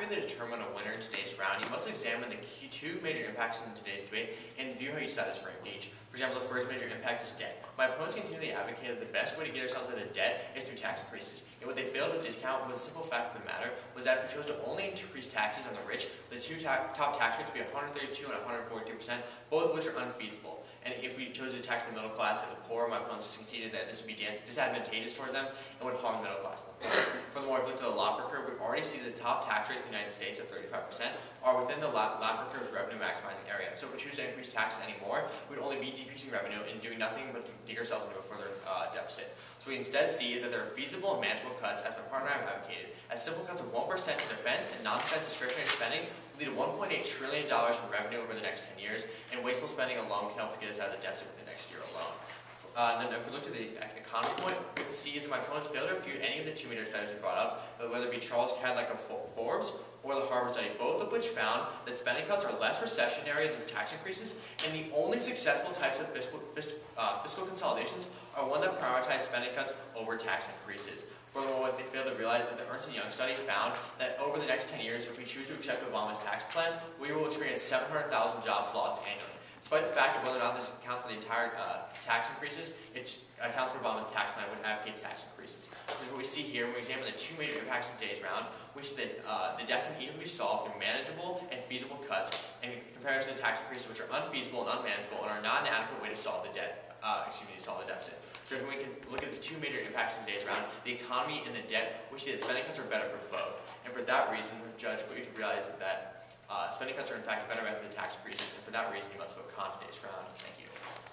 accurately determine a winner in today's round, you must examine the two major impacts in today's debate and view how each side is framed each. For example, the first major impact is debt. My opponents continually advocated the best way to get ourselves out of debt is through tax increases. And what they failed to discount was the simple fact of the matter was that if we chose to only increase taxes on the rich, the two top tax rates would be 132 and 142%, both of which are unfeasible. And if we chose to tax the middle class and the poor, my opponents conceded that this would be disadvantageous towards them and would harm the middle class. Furthermore, if we look at the Laffer curve, we already see the top tax rates in the United States of 35% are within the Laffer curve's revenue maximizing area. So if we choose to increase taxes anymore, we would only be decreasing revenue and doing nothing but dig ourselves into a further deficit. So what we instead see is that there are feasible and manageable cuts, as my partner and I have advocated, as simple cuts of 1% to defense and non-defense discretionary spending will lead to $1.8 trillion in revenue over the next 10 years, and wasteful spending alone can help to get us out of the deficit within the next year alone. And then if we look at the economy point, what we have to see is that my opponents failed to refute any of the two major studies we brought up, whether it be Charles Cadleck of Forbes or the Harvard study, both of which found that spending cuts are less recessionary than tax increases, and the only successful types of fiscal consolidations are one that prioritize spending cuts over tax increases. Furthermore, what they failed to realize is that the Ernst & Young study found that over the next 10 years, if we choose to accept Obama's tax plan, we will experience 700,000 job loss annually. Despite the fact of whether or not this accounts for the entire tax increases, it accounts for Obama's tax plan, which advocates tax increases. Which is what we see here when we examine the two major impacts in today's round, which is that the debt can easily be solved through manageable and feasible cuts, and in comparison to tax increases, which are unfeasible and unmanageable and are not an adequate way to solve the solve the deficit. So when we can look at the two major impacts in today's round, the economy and the debt, we see that spending cuts are better for both. And for that reason, Judge, what you have to realize is that spending cuts are in fact a better method than tax increases, and for that reason you must vote con today's round. Thank you.